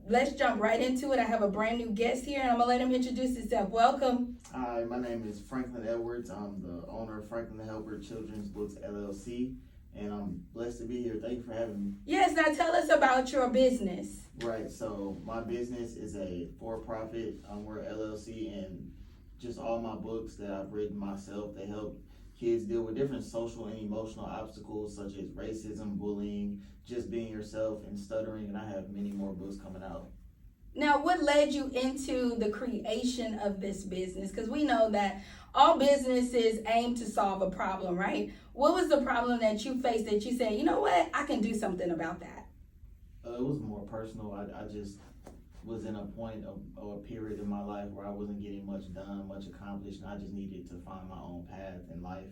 let's jump right into it. I have a brand new guest here, and I'm gonna let him introduce himself. Welcome. Hi, my name is Franklin Edwards. I'm the owner of Franklin Helper Children's Books LLC, and I'm blessed to be here. Thank you for having me. Yes, now tell us about your business. Right, so my business is a for-profit. We're LLC, and just all my books that I've written myself, they help kids deal with different social and emotional obstacles such as racism, bullying, just being yourself, and stuttering, and I have many more books coming out. Now, what led you into the creation of this business? Because we know that all businesses aim to solve a problem, right? What was the problem that you faced that you said, you know what, I can do something about that? It was more personal. I just was in a point of a period in my life where I wasn't getting much done, much accomplished, and I just needed to find my own path in life.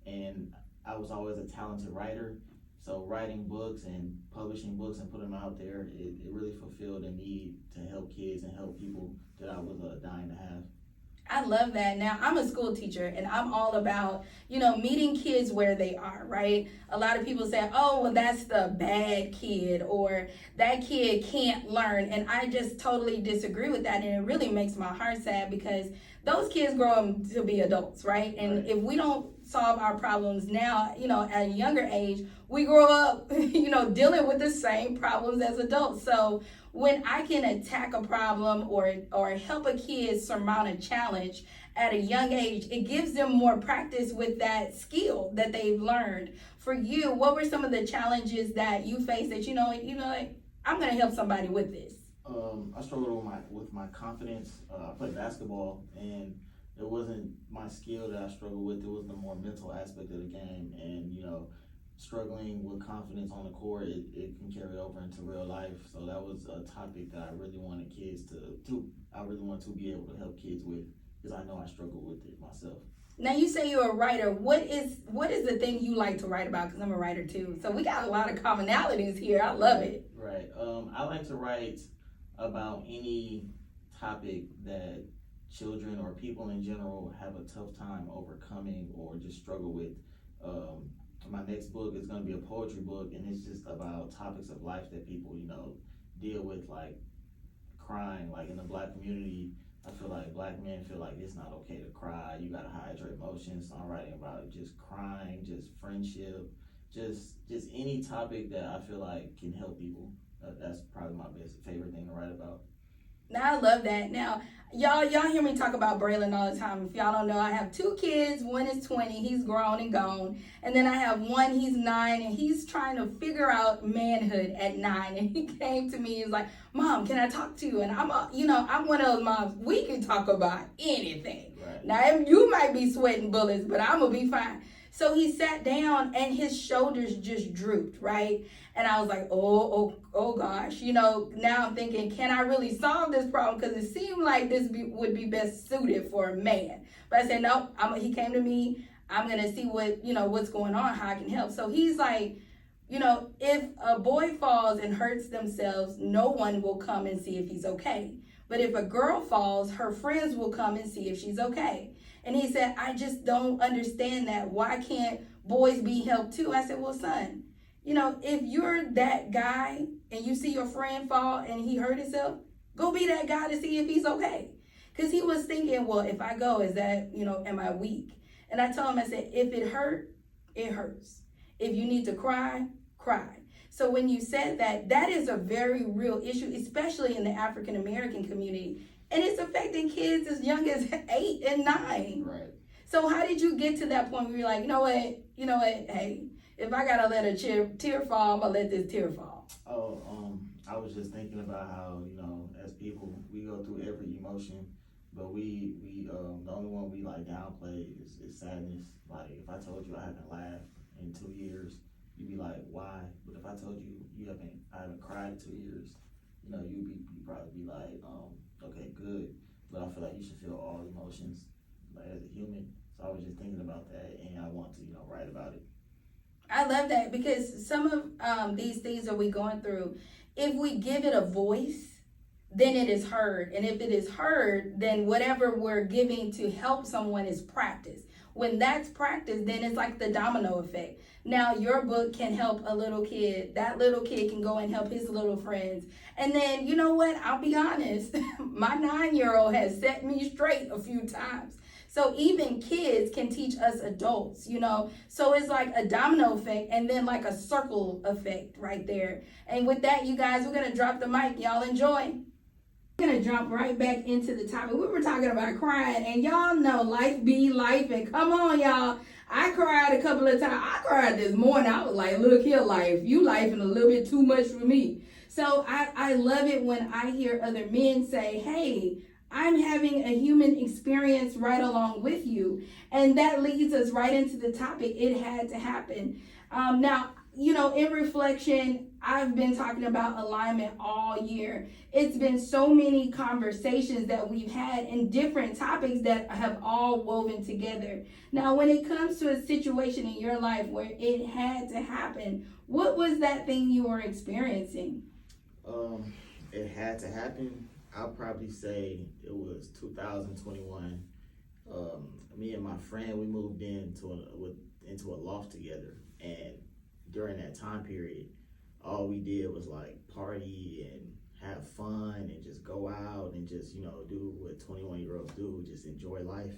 And I was always a talented writer, so writing books and publishing books and putting them out there, it really fulfilled a need to help kids and help people that I was dying to have. I love that. Now, I'm a school teacher and I'm all about, meeting kids where they are, right? A lot of people say, oh, well, that's the bad kid or that kid can't learn. And I just totally disagree with that. And it really makes my heart sad because those kids grow up to be adults, right? And Right. if we don't solve our problems now, at a younger age, we grow up, dealing with the same problems as adults. So when I can attack a problem or help a kid surmount a challenge at a young age, it gives them more practice with that skill that they've learned. For you, what were some of the challenges that you faced that like, I'm gonna help somebody with this? I struggled with my confidence. I played basketball, and it wasn't my skill that I struggled with. It was the more mental aspect of the game, and struggling with confidence on the court, it can carry over into real life. So that was a topic that I really wanted kids I really want to be able to help kids with because I know I struggle with it myself. Now you say you're a writer. What is the thing you like to write about? Because I'm a writer too. So we got a lot of commonalities here. I love it. Right. I like to write about any topic that children or people in general have a tough time overcoming or just struggle with. My next book is going to be a poetry book, and it's just about topics of life that people, deal with, like crying. Like in the Black community, I feel like Black men feel like it's not okay to cry. You got to hide your emotions. So I'm writing about just crying, just friendship, just any topic that I feel like can help people. That's probably my favorite thing to write about. Now I love that. Now, y'all hear me talk about Braylon all the time. If y'all don't know, I have 2 kids. One is 20, he's grown and gone. And then I have one, he's 9, and he's trying to figure out manhood at 9. And he came to me, he's like, Mom, can I talk to you? And I'm one of those moms, we can talk about anything. Right. Now, you might be sweating bullets, but I'm going to be fine. So he sat down and his shoulders just drooped, right? And I was like, oh gosh, now I'm thinking, can I really solve this problem? Because it seemed like this would be best suited for a man. But I said, no, he came to me. I'm going to see what's going on, how I can help. So he's like, if a boy falls and hurts themselves, no one will come and see if he's okay. But if a girl falls, her friends will come and see if she's okay. And he said, I just don't understand that. Why can't boys be helped too? I said, well, son, if you're that guy and you see your friend fall and he hurt himself, go be that guy to see if he's okay. Because he was thinking, well, if I go, is that, am I weak? And I told him, I said, if it hurt, it hurts. If you need to cry, cry. So when you said that, that is a very real issue, especially in the African American community. And it's affecting kids as young as 8 and 9. Right. So how did you get to that point where you're like, you know what, hey, if I gotta let a tear fall, I'm gonna let this tear fall? I was just thinking about how, as people, we go through every emotion, but we the only one we like downplay is sadness. Like if I told you I haven't laughed in 2 years, you'd be like, why? But if I told you I haven't cried in 2 years, you'd probably be like, okay, good. But I feel like you should feel all emotions, like as a human. So I was just thinking about that, and I want to, write about it. I love that because some of these things that we're going through, if we give it a voice, then it is heard. And if it is heard, then whatever we're giving to help someone is practice. when that's practiced, then it's like the domino effect. Now your book can help a little kid. That little kid can go and help his little friends. And then, you know what? I'll be honest. My 9-year-old has set me straight a few times. So even kids can teach us adults, you know. So it's like a domino effect and then like a circle effect right there. And with that, you guys, we're going to drop the mic. Y'all enjoy. We're going to jump right back into the topic. We were talking about crying, and y'all know life be life. And come on, y'all. I cried a couple of times. I cried this morning. I was like, look here, life. You lifing a little bit too much for me. So I love it when I hear other men say, hey, I'm having a human experience right along with you. And that leads us right into the topic. It had to happen. Now, you know, in reflection, I've been talking about alignment all year. It's been so many conversations that we've had in different topics that have all woven together. Now, when it comes to a situation in your life where it had to happen, what was that thing you were experiencing? It had to happen. I'll probably say it was 2021. Me and my friend, we moved into a loft together, and during that time period, all we did was like party and have fun and just go out and just, you know, do what 21-year-olds do, just enjoy life.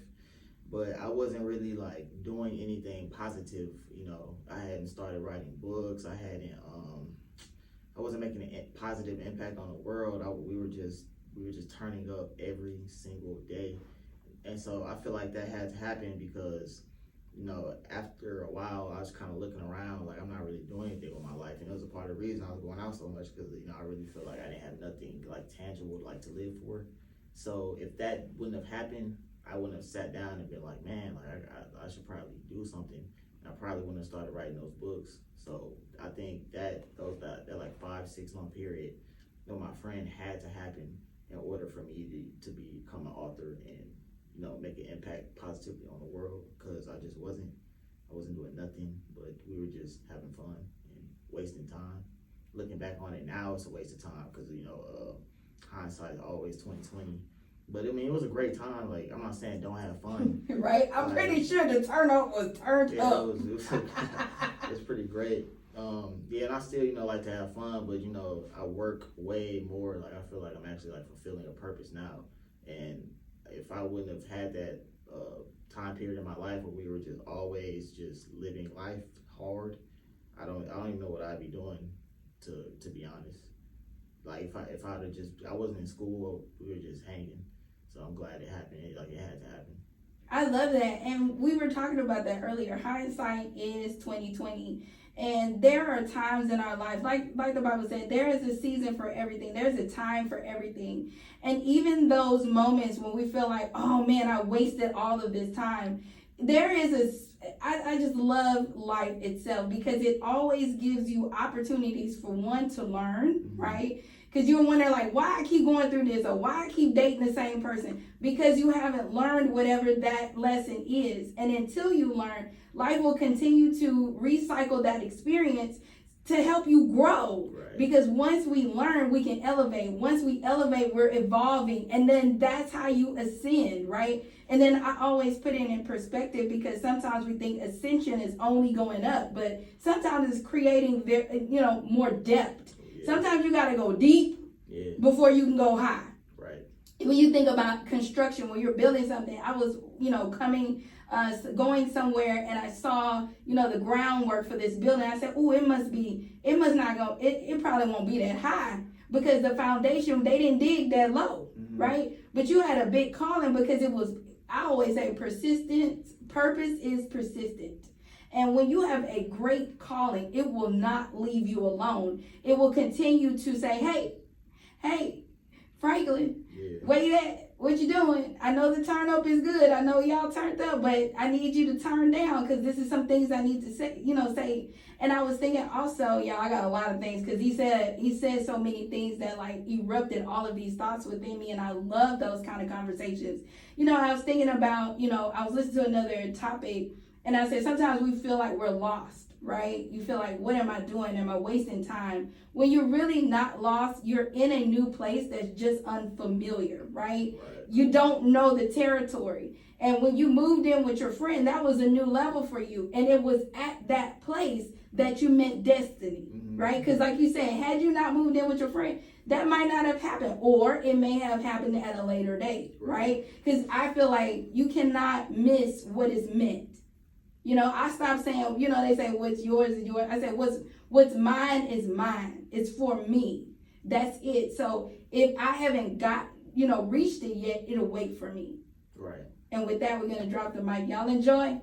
But I wasn't really like doing anything positive, you know. I hadn't started writing books. I wasn't making a positive impact on the world. We were just turning up every single day. And so I feel like that had to happen because, you know, after a while, I was kind of looking around like I'm not really doing anything with my life. And it was a part of the reason I was going out so much because, you know, I really feel like I didn't have nothing like tangible like to live for. So if that wouldn't have happened, I wouldn't have sat down and been like, man, like I should probably do something. And I probably wouldn't have started writing those books. So I think that like 5-6 month period, you know, my friend had to happen in order for me to become an author and, you know, make an impact positively on the world, because I wasn't doing nothing, but we were just having fun and wasting time. Looking back on it now, it's a waste of time because, you know, hindsight is always 20/20. But I mean, it was a great time. Like, I'm not saying don't have fun. Right? I'm pretty sure the turn up was turned up. It was pretty great. Yeah, and I still, you know, like to have fun, but, you know, I work way more. Like, I feel like I'm actually like fulfilling a purpose now. And if I wouldn't have had that time period in my life where we were just always just living life hard, I don't even know what I'd be doing, to be honest. Like if I'd have just, I wasn't in school, we were just hanging. So I'm glad it happened. It had to happen. I love that. And we were talking about that earlier. Hindsight is 20/20. And there are times in our lives, like the Bible said, there is a season for everything. There's a time for everything. And even those moments when we feel like, oh man, I wasted all of this time, there is I just love life itself because it always gives you opportunities for one to learn, right? Because you wonder like, why I keep going through this or why I keep dating the same person? Because you haven't learned whatever that lesson is. And until you learn, life will continue to recycle that experience to help you grow. Right. Because once we learn, we can elevate. Once we elevate, we're evolving. And then that's how you ascend, right? And then I always put it in perspective because sometimes we think ascension is only going up, but sometimes it's creating, more depth. Yeah. Sometimes you got to go deep before you can go high. Right. When you think about construction, when you're building something, I was, going somewhere and I saw, the groundwork for this building. I said, it probably won't be that high because the foundation, they didn't dig that low, right? But you had a big calling because I always say persistence, purpose is persistent. And when you have a great calling, it will not leave you alone. It will continue to say, hey, Franklin, where you at? What you doing? I know the turn up is good. I know y'all turned up, but I need you to turn down because this is some things I need to say, And I was thinking also, y'all, I got a lot of things because he said so many things that like erupted all of these thoughts within me. And I love those kind of conversations. I was thinking about, I was listening to another topic and I said, sometimes we feel like we're lost, right? You feel like, what am I doing? Am I wasting time? When you're really not lost, you're in a new place that's just unfamiliar, right? You don't know the territory. And when you moved in with your friend, that was a new level for you. And it was at that place that you met destiny, right? Because like you said, had you not moved in with your friend, that might not have happened, or it may have happened at a later date, right? Because I feel like you cannot miss what is meant. You know, I stopped saying, you know, they say what's yours is yours. I said what's mine is mine. It's for me. That's it. So if I haven't got, you know, reached it yet, it'll wait for me. Right. And with that, we're gonna drop the mic. Y'all enjoy.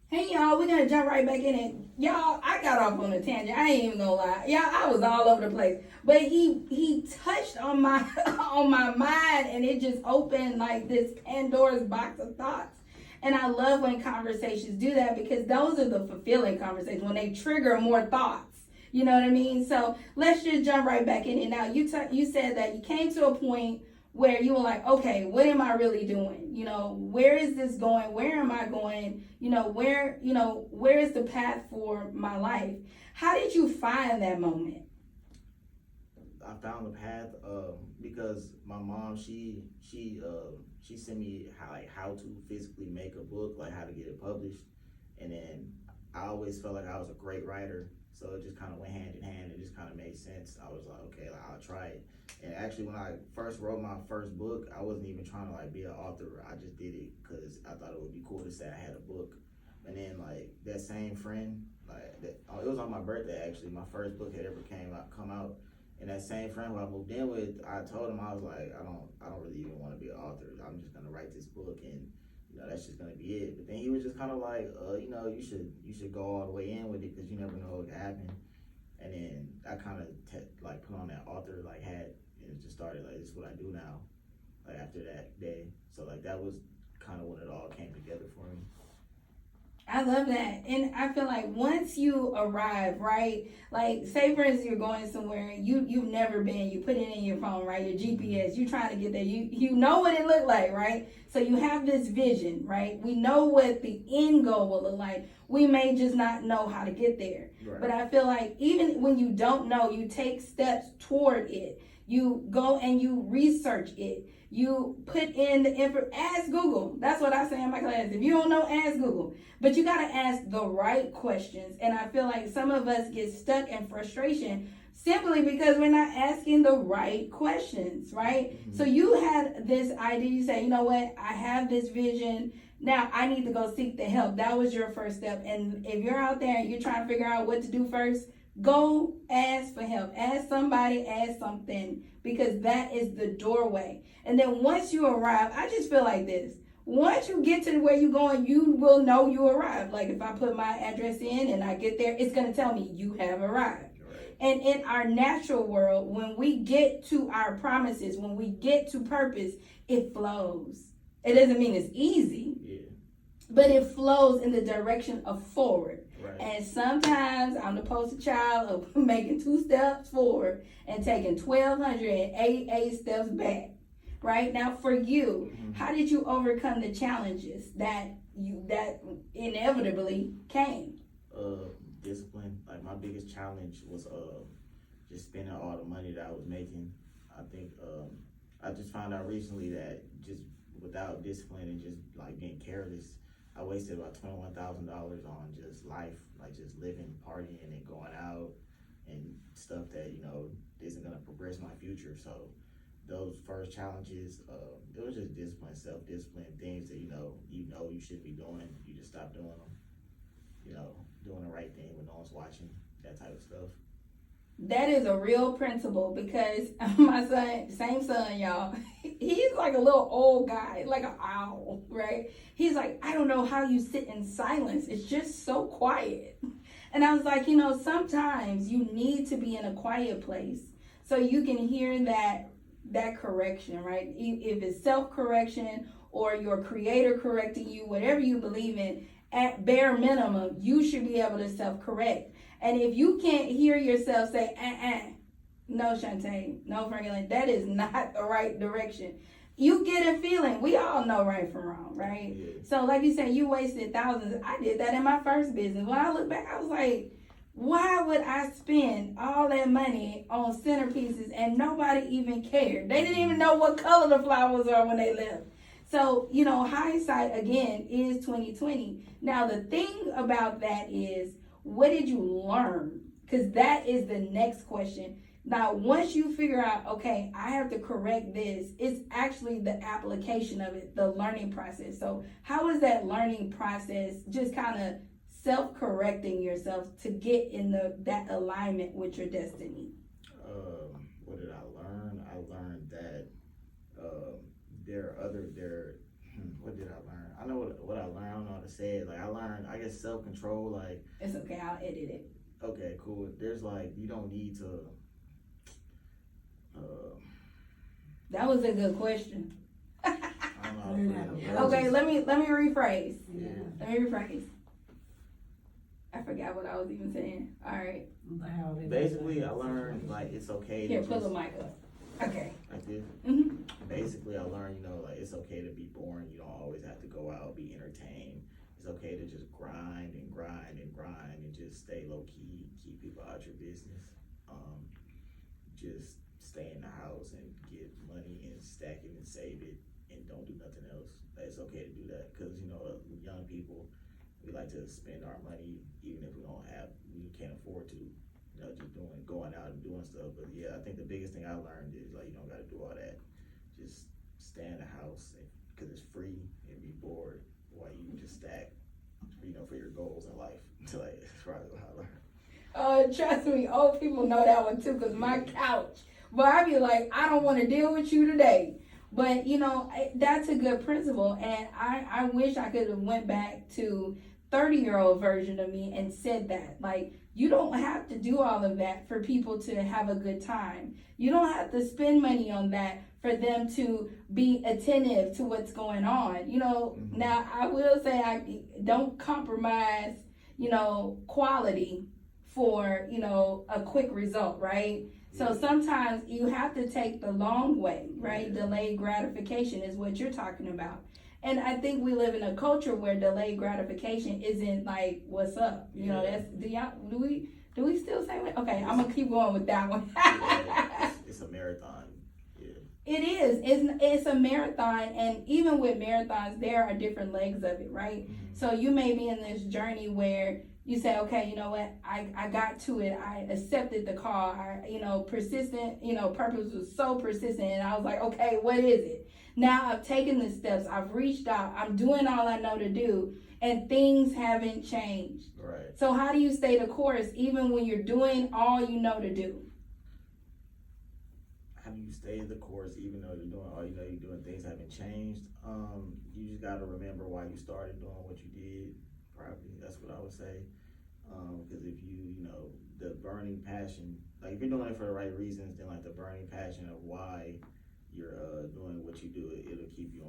Hey y'all, we're gonna jump right back in it. Y'all, I got off on a tangent. I ain't even gonna lie. Y'all, I was all over the place. But he touched on my on my mind, and it just opened like this Pandora's box of thoughts. And I love when conversations do that, because those are the fulfilling conversations, when they trigger more thoughts. You know what I mean? So let's just jump right back in it. Now, you said that you came to a point where you were like, okay, what am I really doing? You know, where is this going? Where am I going? You know, where is the path for my life? How did you find that moment? I found the path because my mom, she sent me how to physically make a book, like how to get it published. And then I always felt like I was a great writer. So it just kind of went hand in hand. It just kind of made sense. I was like, okay, I'll try it. And actually, when I first wrote my first book, I wasn't even trying to be an author. I just did it because I thought it would be cool to say I had a book. And then that same friend, it was on my birthday actually. My first book had ever come out. And that same friend who I moved in with, I told him, I was like, I don't really even want to be an author. I'm just gonna write this book, and that's just gonna be it. But then he was just kind of like, you should go all the way in with it, because you never know what could happen. And then I kind of put on that author hat, and it just started this is what I do now. After that day, so that was kind of when it all came together for me. I love that. And I feel like once you arrive, right? Say for instance, you're going somewhere, you've never been, you put it in your phone, right? Your GPS, you're trying to get there. You know what it looked like, right? So you have this vision, right? We know what the end goal will look like. We may just not know how to get there. Right. But I feel like even when you don't know, you take steps toward it. You go and you research it. You put in the info, ask Google. That's what I say in my class. If you don't know, ask Google. But you got to ask the right questions. And I feel like some of us get stuck in frustration simply because we're not asking the right questions, right? Mm-hmm. So you had this idea. You say, you know what? I have this vision. Now I need to go seek the help. That was your first step. And if you're out there and you're trying to figure out what to do first, go ask for help. Ask somebody, ask something, because that is the doorway. And then once you arrive, I just feel like this. Once you get to where you're going, you will know you arrived. If I put my address in and I get there, it's going to tell me you have arrived. Right. And in our natural world, when we get to our promises, when we get to purpose, it flows. It doesn't mean it's easy, but it flows in the direction of forward. Right. And sometimes I'm the poster child of making 2 steps forward and taking 1,288 steps back. Right now, for you, mm-hmm. How did you overcome the challenges that inevitably came? Discipline. My biggest challenge was just spending all the money that I was making. I think I just found out recently that just without discipline and just being careless, I wasted about $21,000 on just life, just living, partying, and going out and stuff that isn't gonna progress my future. So those first challenges, it was just discipline, self-discipline, things that you should be doing. You just stop doing them. Doing the right thing when no one's watching, that type of stuff. That is a real principle, because my son, same son, y'all, he's like a little old guy, like an owl, right? He's like, I don't know how you sit in silence. It's just so quiet. And I was like, sometimes you need to be in a quiet place so you can hear that correction, right? If it's self-correction or your creator correcting you, whatever you believe in, at bare minimum, you should be able to self-correct. And if you can't hear yourself say, no, Shantae, no, Franklin, that is not the right direction. you get a feeling. We all know right from wrong, right? Yeah. So like you said, you wasted thousands. I did that in my first business. When I look back, I was like, why would I spend all that money on centerpieces and nobody even cared? They didn't even know what color the flowers are when they left. So, hindsight again is 2020. Now the thing about that is, what did you learn? Because that is the next question. Now, once you figure out, okay, I have to correct this, it's actually the application of it, the learning process. So how is that learning process just kind of self-correcting yourself to get in that alignment with your destiny? What did I learn? I learned that what did I learn? I know what I learned. I don't know how to say it. Like, I learned, I guess, self-control. Like, it's okay, I'll edit it. Okay, cool. There's you don't need to. That was a good question. I don't know. Okay, let me rephrase. Yeah. Let me rephrase. I forgot what I was even saying. All right. Basically, I learned it's okay. Here, pull the mic up. Okay. Like this. Mhm. Basically, I learned it's okay to be boring. You don't always have to go out, be entertained. It's okay to just grind and grind and grind and just stay low key, keep people out your business. Just stay in the house and get money and stack it and save it and don't do nothing else. It's okay to do that because young people, we like to spend our money even if we can't afford to. Just going out and doing stuff. But yeah, I think the biggest thing I learned is you don't got to do all that. Just stay in the house because it's free and be bored while you just stack, for your goals in life. That's probably what I learned. Trust me, old people know that one too, because my couch. But I be like, I don't want to deal with you today. But that's a good principle, and I wish I could have went back to 30-year-old version of me and said that. You don't have to do all of that for people to have a good time. You don't have to spend money on that for them to be attentive to what's going on. Mm-hmm. Now I will say I don't compromise, quality for, a quick result, right? So sometimes you have to take the long way, right? Yeah. Delayed gratification is what you're talking about. And I think we live in a culture where delayed gratification isn't what's up. Do we still say that? Okay, I'm gonna keep going with that one. It's a marathon. Yeah. It is. It's a marathon, and even with marathons, there are different legs of it, right? Mm-hmm. So you may be in this journey where you say, okay, you know what? I got to it. I accepted the call. Persistent. Purpose was so persistent, and I was like, okay, what is it? Now I've taken the steps, I've reached out, I'm doing all I know to do, and things haven't changed. Right. So how do you stay the course even when you're doing all you know to do? How do you stay the course even though you're doing all you know you're doing, things haven't changed? You just got to remember why you started doing what you did, probably. That's what I would say. Because if the burning passion, if you're doing it for the right reasons, then the burning passion of why you're doing what you do, it'll keep you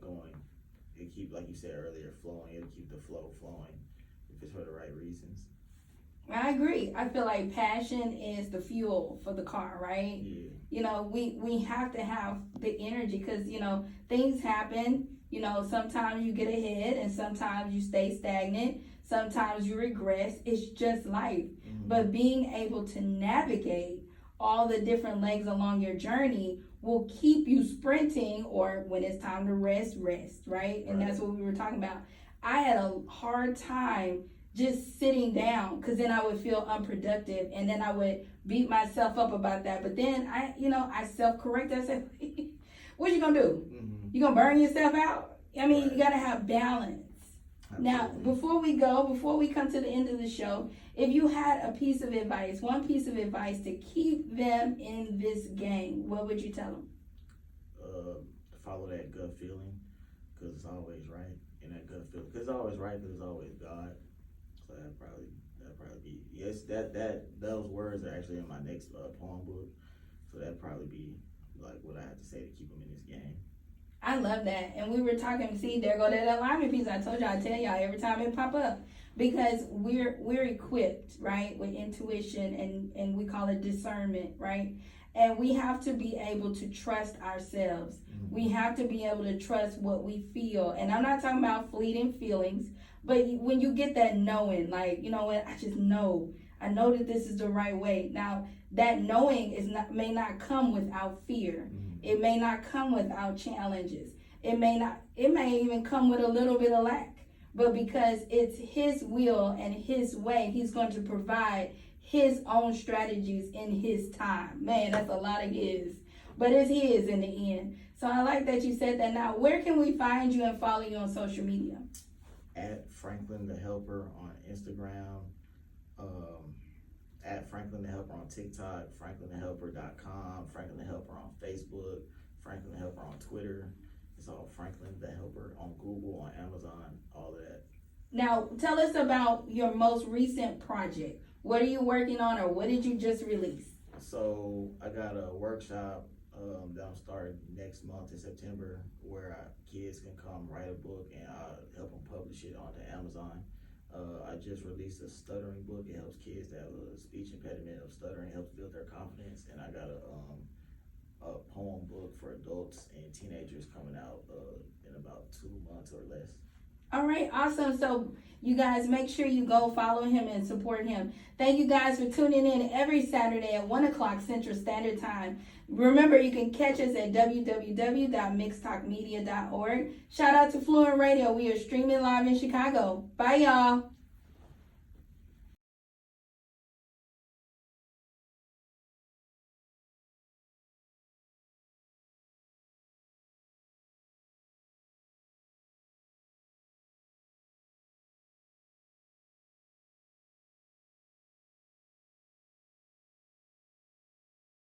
going. It'll keep, like you said earlier, flowing. It'll keep the flow flowing if it's for the right reasons. I agree. I feel like passion is the fuel for the car, right? Yeah. We have to have the energy because, things happen. Sometimes you get ahead and sometimes you stay stagnant. Sometimes you regress. It's just life. Mm-hmm. But being able to navigate all the different legs along your journey will keep you sprinting, or when it's time to rest, right? And that's what we were talking about. I had a hard time just sitting down because then I would feel unproductive and then I would beat myself up about that. But then I self-correct. I said, what you gonna do? Mm-hmm. You gonna burn yourself out? You gotta have balance. Absolutely. Now, before we come to the end of the show, if you had one piece of advice to keep them in this game, what would you tell them? Follow that gut feeling, because it's always right. And that gut feeling, because it's always right, because it's always God. So that'd probably be, yes, those words are actually in my next poem book. So that'd probably be what I have to say to keep them in this game. I love that. And we were talking, see, there go that alignment piece. I told y'all, I tell y'all every time it pop up. Because we're equipped, right, with intuition and we call it discernment, right? And we have to be able to trust ourselves. We have to be able to trust what we feel. And I'm not talking about fleeting feelings, but when you get that knowing, like, you know what, I just know. I know that this is the right way. Now, that knowing may not come without fear. It may not come without challenges. It may even come with a little bit of lack. But because it's his will and his way, he's going to provide his own strategies in his time. Man, that's a lot of his. But it's his in the end. So I like that you said that. Now, where can we find you and follow you on social media? At Franklin the Helper on Instagram, at Franklin the Helper on TikTok, franklinthehelper.com, Franklin the Helper on Facebook, Franklin the Helper on Twitter. It's all Franklin the Helper on Google, on Amazon, all of that. Now, tell us about your most recent project. What are you working on, or what did you just release? So I got a workshop that I'm starting next month in September, where kids can come write a book and I'll help them publish it onto Amazon. I just released a stuttering book. It helps kids that have a speech impediment of stuttering, helps build their confidence. And I got a poem book for adults and teenagers coming out in about 2 months or less. All right, awesome. So you guys make sure you go follow him and support him. Thank you guys for tuning in every Saturday at 1 o'clock Central Standard Time. Remember, you can catch us at www.mixtalkmedia.org. Shout out to Fluent Radio. We are streaming live in Chicago. Bye, y'all.